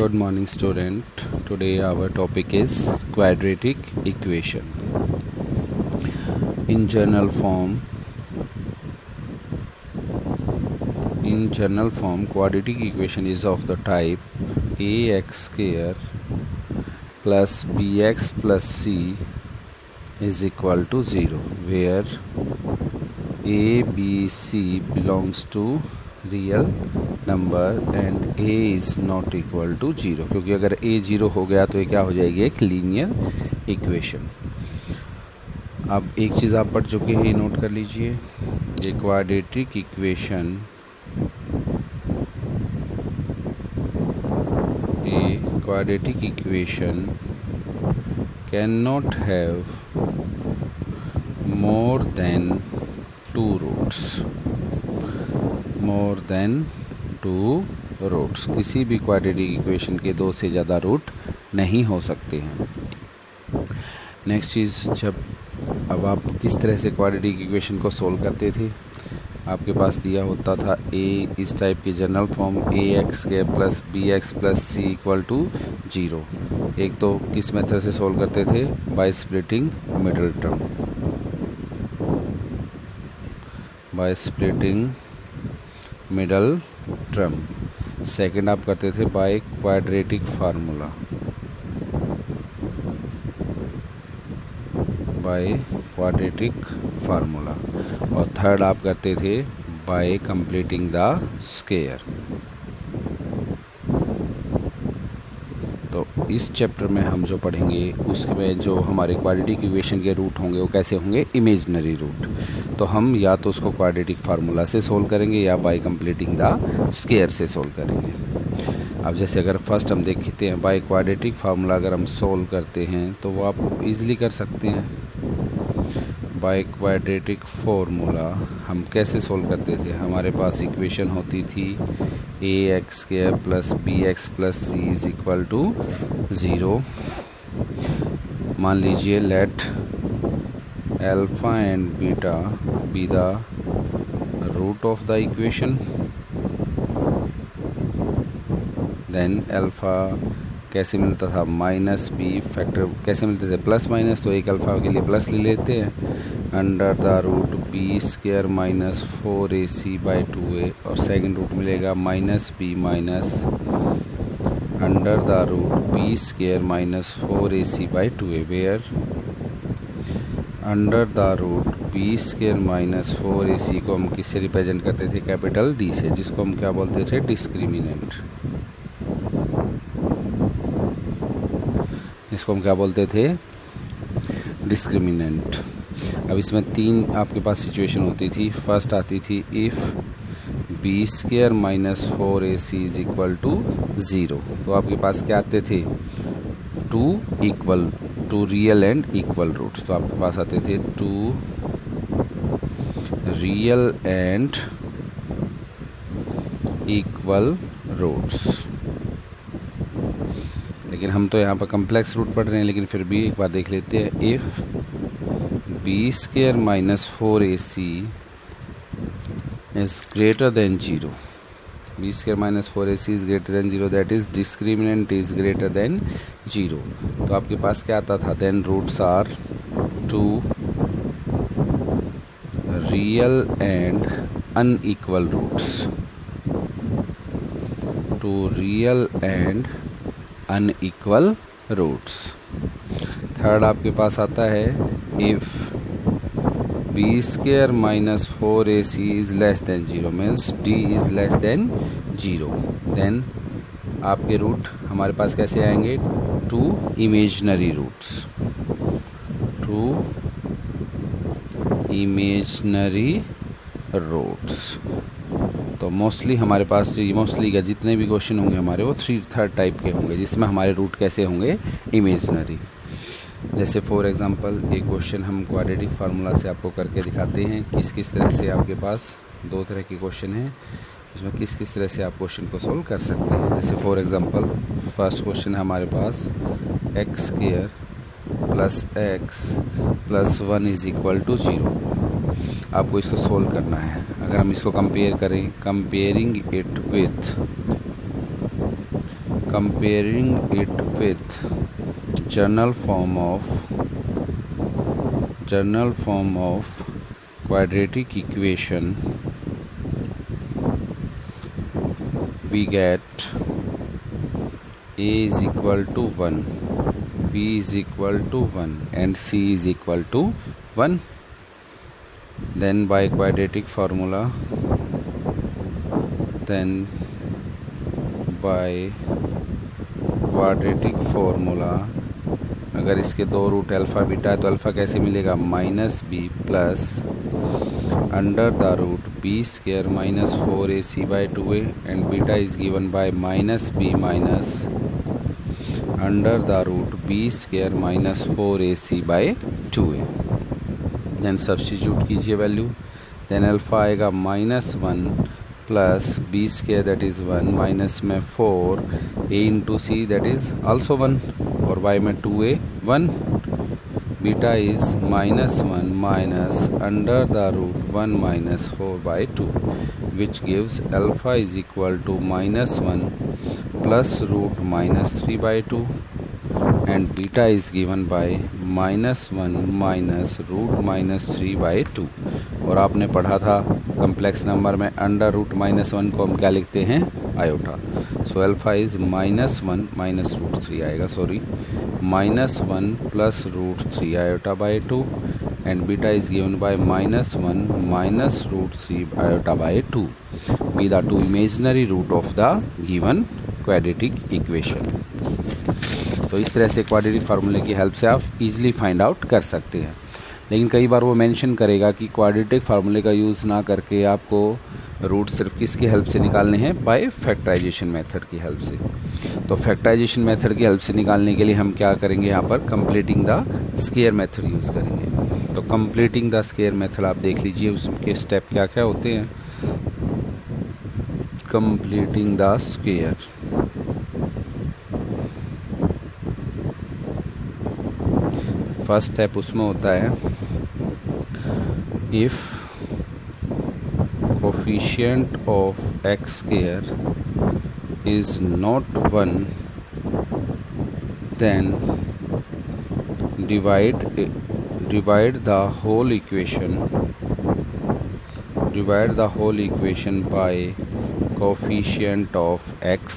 Good morning, student. Today our topic is quadratic equation. In general form, quadratic equation is of the type ax square plus bx plus c is equal to 0, where a, b, c belongs to real number and a is not equal to 0, क्योंकि अगर a 0 हो गया तो ये क्या हो जाएगी, एक लीनियर इक्वेशन। अब एक चीज़ आप पढ़ चुके हैं, नोट कर लीजिए, ये quadratic equation can not have more than two roots. किसी भी क्वाड्रेटिक इक्वेशन के दो से ज़्यादा रूट नहीं हो सकते हैं। नेक्स्ट चीज़, अब आप किस तरह से क्वाड्रेटिक इक्वेशन को सोल्व करते थे, आपके पास दिया होता था ए, इस टाइप की general form a x square plus b x plus c equal to 0। एक तो किस मेथड से सोल्व करते थे, by splitting middle term. Second आप करते थे बाय क्वाड्रेटिक फार्मूला, और थर्ड आप करते थे बाय कंप्लीटिंग द स्क्वायर। तो इस चैप्टर में हम जो पढ़ेंगे उसमें जो हमारे क्वाड्रेटिक इक्वेशन के रूट होंगे वो कैसे होंगे, इमेजिनरी रूट। तो हम या तो उसको क्वाड्रेटिक फार्मूला से सोल्व करेंगे या बाय कंप्लीटिंग द स्क्वायर से सोल्व करेंगे। अब जैसे अगर फर्स्ट हम देखते हैं बाय क्वाड्रेटिक फार्मूला, अगर हम सोल्व करते हैं तो वो आप इजीली कर सकते हैं। बाय क्वाड्रेटिक फार्मूला हम कैसे सोल्व करते थे, हमारे पास इक्वेशन होती थी a x square plus b x plus c is equal to 0। मान लीजिए let alpha and beta be the root of the equation, then alpha कैसे मिलता था, माइनस बी फैक्टर कैसे मिलते थे, प्लस माइनस, तो एक अल्फ़ा के लिए प्लस ले लेते हैं, under the root b square minus 4ac by 2a, और सेकंड रूट मिलेगा minus b minus under the root b square minus 4ac by 2a, where under the root b square minus 4ac को हम किससे represent करते थे, capital D से, जिसको हम क्या बोलते थे, डिस्क्रिमिनेंट। इसको हम क्या बोलते थे, डिस्क्रिमिनेंट। अब इसमें तीन आपके पास सिचुएशन होती थी। फर्स्ट आती थी if b square minus 4ac is equal to 0, तो आपके पास क्या आते थे, two real and equal roots. तो आपके पास आते थे two real and equal roots. लेकिन हम तो यहाँ पर कम्प्लेक्स रूट पढ़ रहे हैं, लेकिन फिर भी एक बार देख लेते हैं। If b square minus 4ac is greater than 0, b square minus 4ac is greater than 0, that is discriminant is greater than 0। तो आपके पास क्या आता था, then roots are two real and unequal roots, two real and unequal roots. Third आपके पास आता है if b square minus 4ac is less than 0, means d is less than 0, then आपके रूट हमारे पास कैसे आएंगे, टू इमेजिनरी रूट्स। तो mostly हमारे पास मोस्टली का जितने भी क्वेश्चन होंगे हमारे, वो थर्ड टाइप के होंगे, जिसमें हमारे रूट कैसे होंगे, इमेजिनरी। जैसे फॉर एग्जांपल एक क्वेश्चन हम क्वाड्रेटिक फार्मूला से आपको करके दिखाते हैं, किस तरह से आपके पास दो तरह के क्वेश्चन हैं, इसमें किस तरह से आप क्वेश्चन को सोल्व कर सकते हैं। जैसे फॉर एग्जांपल फर्स्ट क्वेश्चन है हमारे पास x square plus x plus 1 is equal to 0। आपको इसको सोल्व करना है। अगर हम इसको कंपेयर करें, comparing it with comparing it with general form of quadratic equation, we get a is equal to 1, b is equal to 1 and c is equal to 1. Then by quadratic formula, अगर इसके दो root alpha beta है तो alpha कैसे मिलेगा, minus b plus under the root b square minus 4ac/2a and beta is given by minus b minus under the root b square minus 4ac/2a. Then substitute कीजिए value. Then alpha आएगा -1 plus b square that is 1 minus में 4 a into c that is also 1 और y में 2a 1. Beta is -1 minus under the root 1 minus 4/2 which gives alpha is equal to -1 plus root -3/2 and beta is given by -1 minus root -3/2. और आपने पढ़ा था complex number में under root -1 को हम क्या लिखते हैं, iota. So alpha is -1 minus root 3 आएगा, सॉरी -1 प्लस रूट 3 आयोटा/2 and beta is given by -1 minus root 3 iota/2 be the two imaginary root of the given quadratic equation. तो इस तरह से क्वाड्रेटिक फार्मूले की हेल्प से आप इजीली फाइंड आउट कर सकते हैं. लेकिन कई बार वो मेंशन करेगा कि क्वाड्रेटिक फार्मूले का यूज़ ना करके आपको रूट सिर्फ किसकी हेल्प से निकालने हैं, बाय फैक्टराइजेशन मेथड की हेल्प से. तो फैक्टराइजेशन मेथड की हेल्प से निकालने के लिए हम क्या करेंगे, यहाँ पर completing the square method use करेंगे. तो कंप्लीटिंग द स्क्वायर मेथड आप देख लीजिए उसके स्टेप क्या क्या होते हैं. Completing the square, first step उसमें होता है if coefficient of x square is not 1 then divide the whole equation by coefficient of x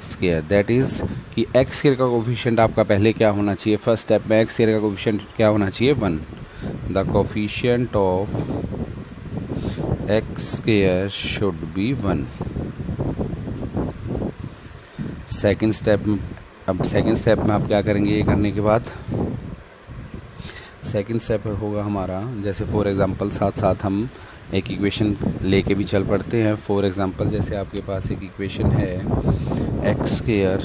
square. That is कि एक्स स्क्वायर का कोफिशिएंट आपका पहले क्या होना चाहिए, फर्स्ट स्टेप में एक्स स्क्वायर का कोफिशिएंट क्या होना चाहिए, 1. The coefficient of x square should be 1. Second step में आप क्या करेंगे, ये करने के बाद सेकेंड स्टेप होगा हमारा, जैसे फॉर एग्जांपल साथ साथ हम एक इक्वेशन लेके भी चल पड़ते हैं. फॉर एग्जांपल जैसे आपके पास एक इक्वेशन है x square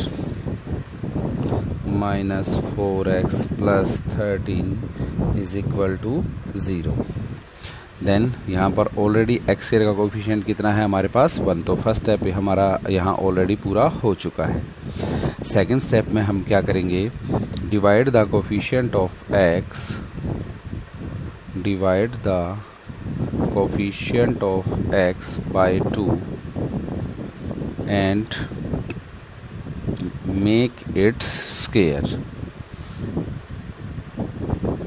minus 4x plus 13 is equal to 0. Then यहाँ पर ऑलरेडी एक्स स्क्वायर का कोफिशिएंट कितना है हमारे पास, 1. तो फर्स्ट स्टेप हमारा यहाँ ऑलरेडी पूरा हो चुका है. सेकेंड स्टेप में हम क्या करेंगे, divide the coefficient of x, divide the coefficient of x by 2 and make its square.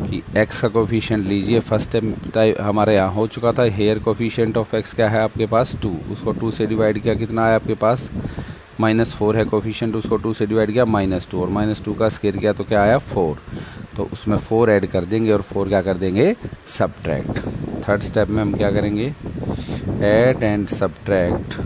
कि x का कोफिशिएंट लीजिए, फर्स्ट स्टेप हमारे यहाँ हो चुका था. हेयर कोफिशिएंट ऑफ x क्या है आपके पास, 2. उसको 2 से डिवाइड किया, कितना है आपके पास, -4 है कोफिशिएंट, उसको 2 से डिवाइड किया -2 और -2 का स्क्वायर किया तो क्या आया 4. तो उसमें 4 ऐड कर देंगे और 4 क्या कर देंगे, सब्ट्रैक्ट. थर्ड स्टेप में हम क्या करेंगे, add and subtract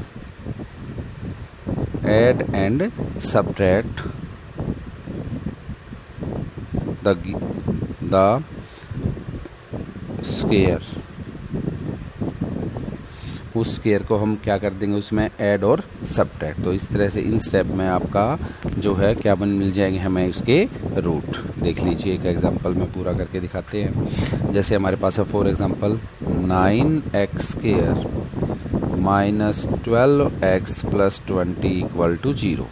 the square. उस स्क्वायर को हम क्या कर देंगे, उसमें ऐड और सब्ट्रैक्ट. तो इस तरह से इन स्टेप में आपका जो है क्या मिल जाएंगे हमें उसके रूट. देख लीजिए एक एग्जांपल में पूरा करके दिखाते हैं. जैसे हमारे पास है for example 9x square minus 12x plus 20 equal to 0.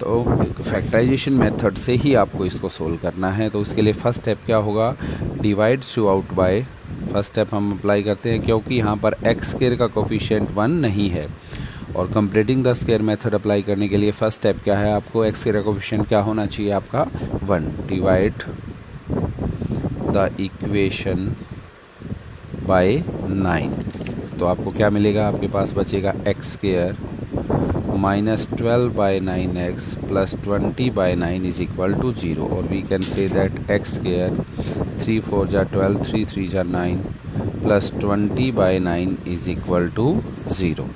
तो फैक्टराइजेशन मेथड से ही आपको इसको सोल्व करना है. तो उसके लिए फर्स्ट स्टेप क्या होगा, divide through out by. First step हम अप्लाई करते हैं क्योंकि यहाँ पर एक्स स्क्वायर का कोफिशिएंट 1 नहीं है और completing the square method apply करने के लिए फर्स्ट स्टेप क्या है, आपको एक्स का कोफिशिएंट क्या होना चाहिए, आपका 1, डिवाइड द इक्वेशन बाय 9। तो आपको क्या मिलेगा, आपके पास बचेगा x square minus 12/9x plus 20/9 is equal to 0, और we can say that x square 3 4 जा 12, 3 3 जा 9 plus 20/9 is equal to 0।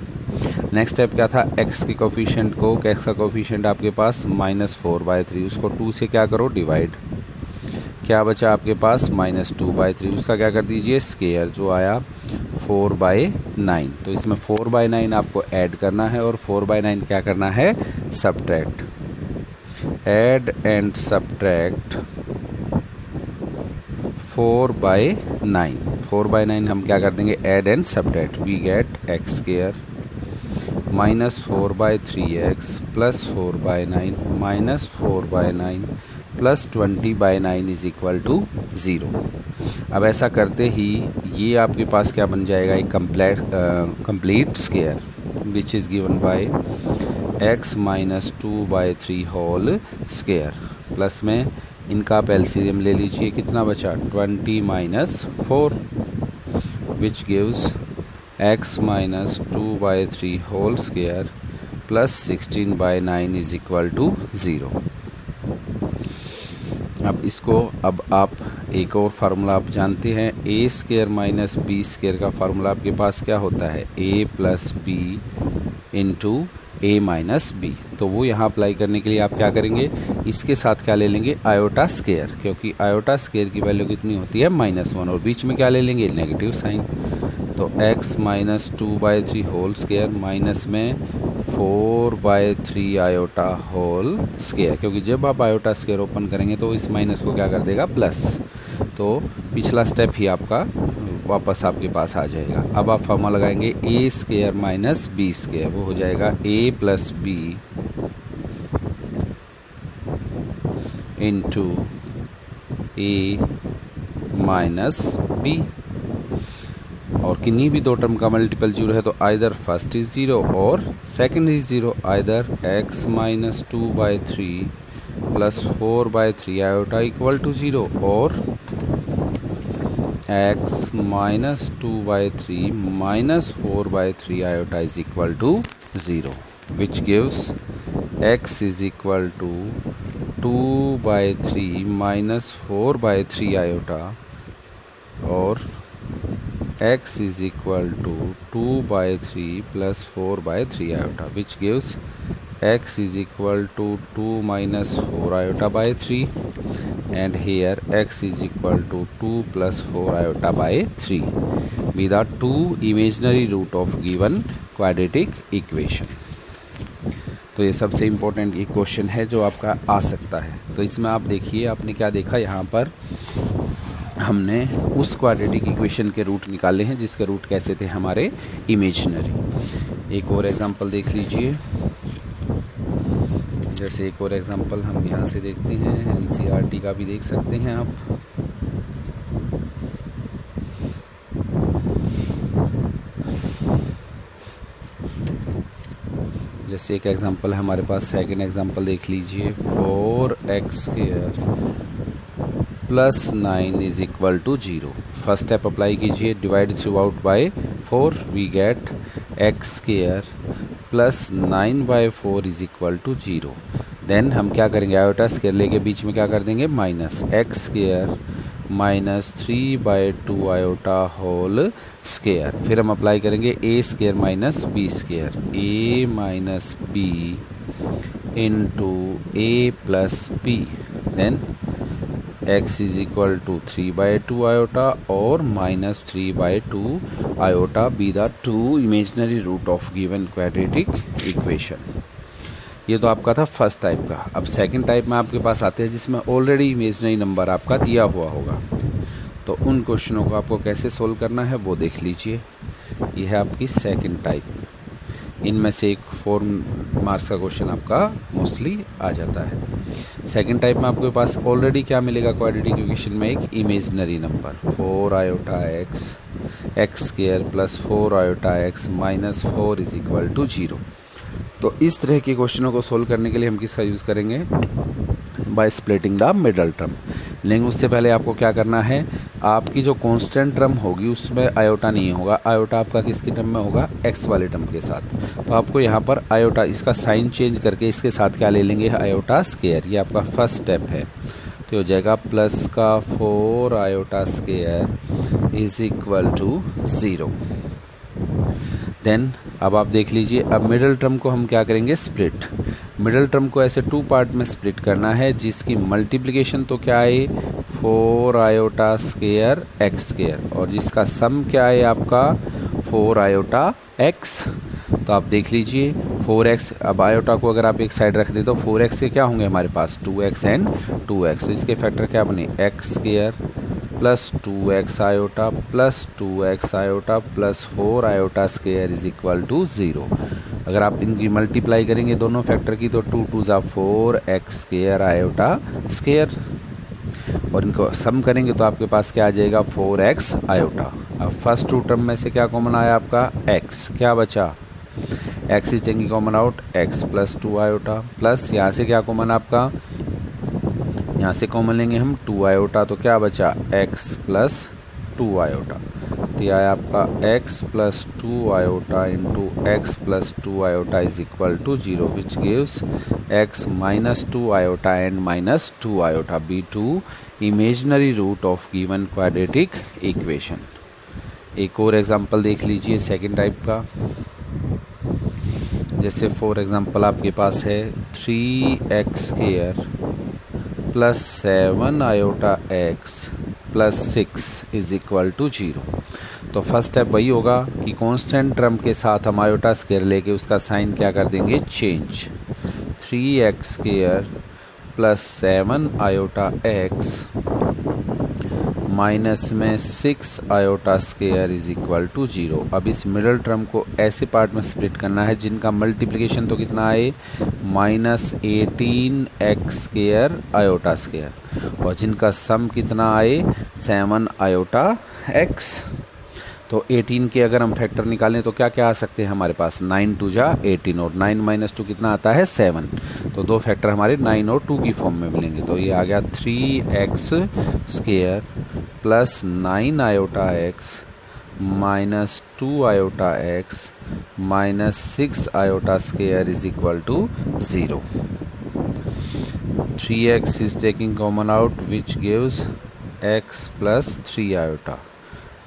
Next step क्या था, एक्स के कोफिशिएंट को, एक्स का कोफिशिएंट आपके पास -4/3, उसको 2 से क्या करो डिवाइड, क्या बचा आपके पास -2/3, उसका क्या कर दीजिए स्क्वायर, जो आया 4/9। तो इसमें 4/9 आपको ऐड करना है और 4/9 क्या करना है, सब्ट्रैक्ट, ऐड एंड सब्ट्रैक्ट 4/9। 4/9 हम क्या कर देंगे, add and subtract, we get x square -4/3x plus 4/9 minus 4/9 plus 20/9 is equal to 0। अब ऐसा करते ही ये आपके पास क्या बन जाएगा, एक complete square which is given by x minus 2/3 whole square, plus में इनका आप एलसीएम ले लीजिए, कितना बचा 20 minus 4 which gives x minus 2/3 whole square plus 16/9 is equal to 0। अब आप एक और फार्मूला आप जानते हैं, a square minus b square का फार्मूला आपके पास क्या होता है, a plus b into a minus b. तो वो यहाँ अप्लाई करने के लिए आप क्या करेंगे, इसके साथ क्या ले लेंगे, आयोटा स्क्वायर, क्योंकि आयोटा स्क्वायर की वैल्यू कितनी होती है -1, और बीच में क्या ले लेंगे, नेगेटिव साइन। तो x minus 2/3 whole square minus में 4/3 आयोटा होल स्क्वायर, क्योंकि जब आप आयोटा स्क्वायर ओपन करेंगे तो इस माइनस को क्या कर देगा प्लस, तो पिछला स्टेप ही आपका वापस आपके पास आ जाएगा। अब आप फॉर्मूला लगाएंगे ए स्क्वायर माइनस बी स्क्वायर, वो हो जाएगा ए plus b into a minus B, और किन्हीं भी दो टर्म का मल्टीपल 0 है तो आइदर फर्स्ट इज 0 और second is 0, either x minus 2/3 plus 4/3 iota equal to 0 और x minus 2/3 minus 4/3 iota is equal to 0, which gives x is equal to 2/3 minus 4/3 iota और x is equal to 2/3 plus 4/3 iota, which gives x is equal to 2 minus 4 iota by 3, and here x is equal to 2 plus 4 iota by 3 with the two imaginary root of given quadratic equation। तो ये सबसे important एक question है जो आपका आ सकता है। तो इसमें आप देखिए, आपने क्या देखा, यहाँ पर हमने उस क्वाड्रेटिक इक्वेशन के रूट निकाले हैं जिसके रूट कैसे थे, हमारे इमेजिनरी। एक और एग्जांपल देख लीजिए, जैसे एक और एग्जांपल हम यहाँ से देखते हैं, एनसीईआरटी का भी देख सकते हैं आप। जैसे एक एग्जांपल है हमारे पास, सेकंड एग्जांपल देख लीजिए, 4x² plus 9 is equal to 0। First step apply कीजिए, divide throughout by 4, we get x² plus 9/4 is equal to 0। Then हम क्या करेंगे, आयोटा स्क्वायर लेके बीच में क्या कर देंगे minus, x² minus 3/2 iota whole square. फिर हम अप्लाई करेंगे a² minus b², a minus b into a plus b, then x is equal to 3/2 iota और minus 3/2 iota be the two imaginary root of given quadratic equation. ये तो आपका था first type का। अब सेकंड टाइप में आपके पास आते हैं जिसमें ऑलरेडी इमेजिनरी नंबर आपका दिया हुआ होगा, तो उन क्वेश्चनों को आपको कैसे सोल्व करना है वो देख लीजिए। ये है आपकी सेकंड टाइप। इनमें से एक 4 मार्क्स का क्वेश्चन आपका मोस्टली आ जाता है। सेकंड टाइप में आपके पास ऑलरेडी क्या मिलेगा, क्वाड्रेटिक इक्वेशन में एक imaginary number 4 iota x x square plus 4 iota x minus 4 is equal to 0। तो इस तरह के क्वेश्चनों को सोल्व करने के लिए हम किसका यूज़ करेंगे? By splitting the middle term. लेकिन उससे पहले आपको क्या करना है, आपकी जो कांस्टेंट टर्म होगी उसमें आयोटा नहीं होगा, आयोटा आपका किसकी टर्म में होगा? एक्स वाले टर्म के साथ। तो आपको यहाँ पर आयोटा, इसका साइन चेंज करके इसके साथ क्या ले लेंगे? Iota square. ये आपका फर्स्ट स्टेप है। तो हो जाएगा प्लस का 4 iota square is equal to 0। Then अब आप देख लीजिए, अब मिडल टर्म को हम क्या करेंगे? स्प्लिट। मिडल टर्म को ऐसे 2 पार्ट में स्प्लिट करना है, जिसकी मल्टीप्लिकेशन तो क्या है? 4 आयोटा स्क्वायर एक्स स्क्वायर, और जिसका सम क्या है आपका? 4 आयोटा एक्स। तो आप देख लीजिए 4x, अब आयोटा को अगर आप एक साइड रख दें तो 4x के क्या होंगे हमारे पास? 2x and 2x। तो इसके फैक्टर क्या बने? X square plus 2x iota plus 2x iota plus 4 iota square is equal to 0। अगर आप इनकी मल्टीप्लाई करेंगे दोनों फैक्टर की, तो 2 2 जा 4 एक्स स्क्वायर आयोटा स्क्वायर, और इनको सम करेंगे तो आपके पास क्या आ जाएगा? 4x iota. अब फर्स्ट 2 टर्म में से क्या कॉमन आया आपका? x। क्या बचा? x is taking common out, x plus 2 iota, plus यहाँ से क्या कॉमन आपका? यहाँ से कॉमन लेंगे हम 2 आयोटा, तो क्या बचा? x plus 2 iota. तो यह आया आपका x plus 2 iota into x plus 2 iota is equal to 0, which gives x minus 2 iota and minus 2 iota be two imaginary root of given quadratic equation. एक और एग्जांपल देख लीजिए सेकंड टाइप का। जैसे फॉर एग्जांपल आपके पास है 3x square plus 7 iota x plus 6 is equal to 0। तो फर्स्ट स्टेप वही होगा कि कांस्टेंट टर्म के साथ हम आयोटा स्क्वायर लेके उसका साइन क्या कर देंगे? Change. 3x square plus 7 iota x minus में 6 iota square is equal to 0। अब इस मिडल टर्म को ऐसे पार्ट में स्प्लिट करना है जिनका मल्टीप्लिकेशन तो कितना आए? Minus 18x square iota square, और जिनका सम कितना आए? 7 आयोटा x। तो 18 के अगर हम फैक्टर निकालें तो क्या क्या आ सकते हैं हमारे पास? 9 2 जा 18, और 9 माइनस 2 कितना आता है? 7। तो दो फैक्टर हमारे 9 और 2 की फॉर्म में मिलेंगे। तो ये आ गया 3x square plus 9 iota x minus 2 iota x minus 6 iota square is equal to 0। 3x is taking common out, which gives x plus 3 iota.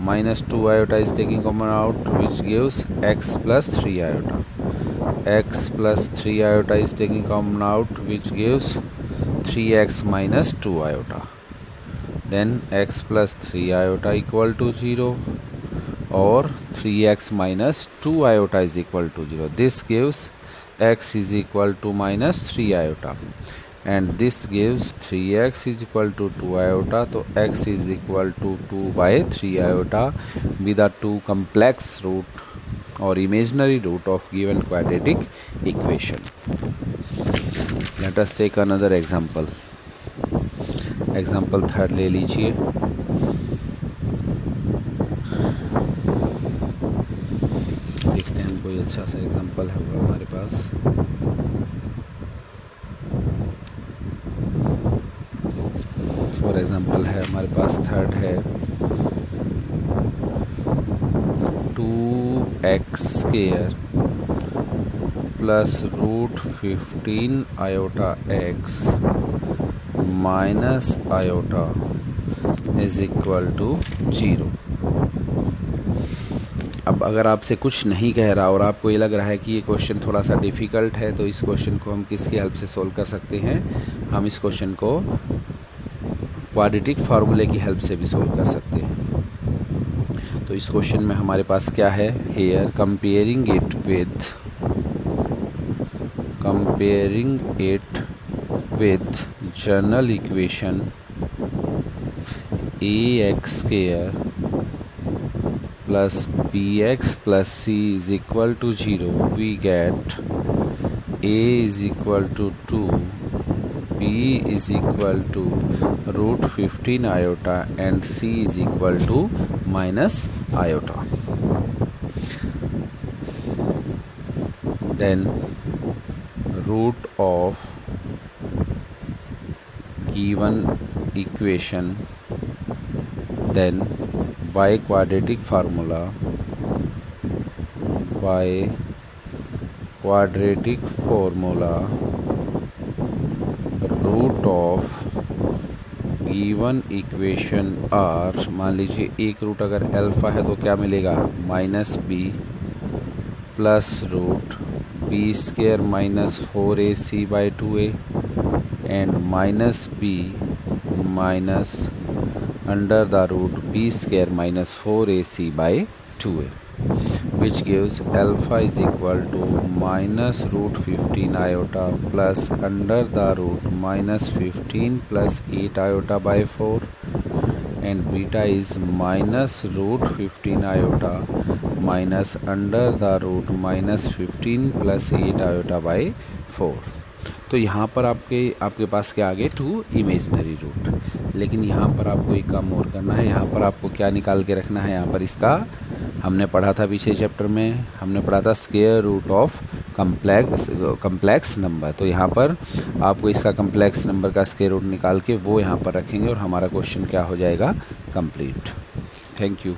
Minus 2 iota is taking common out, which gives x plus 3 iota. X plus 3 iota is taking common out, which gives 3x minus 2 iota. Then x plus 3 iota equal to 0, or 3x minus 2 iota is equal to 0. This gives x is equal to minus 3 iota. And this gives 3x is equal to 2 iota. तो x is equal to 2 by 3 iota be the two complex root or imaginary root of given quadratic equation. Let us take another example. Example third ले लीजिए। देखते हैं कोई अच्छा सा example है वो हमारे पास। फॉर एग्जाम्पल है हमारे पास थर्ड है 2x square plus root 15 iota x minus iota is equal to 0। अब अगर आपसे कुछ नहीं कह रहा और आपको ये लग रहा है कि ये क्वेश्चन थोड़ा सा डिफ़िकल्ट है, तो इस क्वेश्चन को हम किसकी हेल्प से सोल्व कर सकते हैं? हम इस क्वेश्चन को क्वाड्रेटिक फार्मूले की हेल्प से भी सोल्व कर सकते हैं। तो इस क्वेश्चन में हमारे पास क्या है? Here comparing it with general equation ax square plus bx plus c is equal to 0, we get a is equal to 2, b is equal to root 15 iota and c is equal to minus iota. Then root of given equation, then by quadratic formula root of given equation are, मान लीजिए एक root अगर alpha है तो क्या मिलेगा, minus b plus root b square minus 4ac by 2a and minus b minus under the root b square minus 4ac by 2a, which gives alpha is equal to minus root 15 iota plus under the root minus 15 plus 8 iota by 4, and beta is minus root 15 iota minus under the root minus 15 plus 8 iota by 4. तो यहाँ पर आपके पास क्या आ गए, 2 imaginary root. लेकिन यहाँ पर आपको एक काम और करना है, यहाँ पर आपको क्या निकाल के रखना है, यहाँ पर इसका हमने पढ़ा था पीछे चैप्टर में, हमने पढ़ा था square root of complex number. तो यहाँ पर आपको इसका कम्प्लेक्स नंबर का स्क्वायर रूट निकाल के वो यहाँ पर रखेंगे और हमारा क्वेश्चन क्या हो जाएगा, कंप्लीट। Thank you.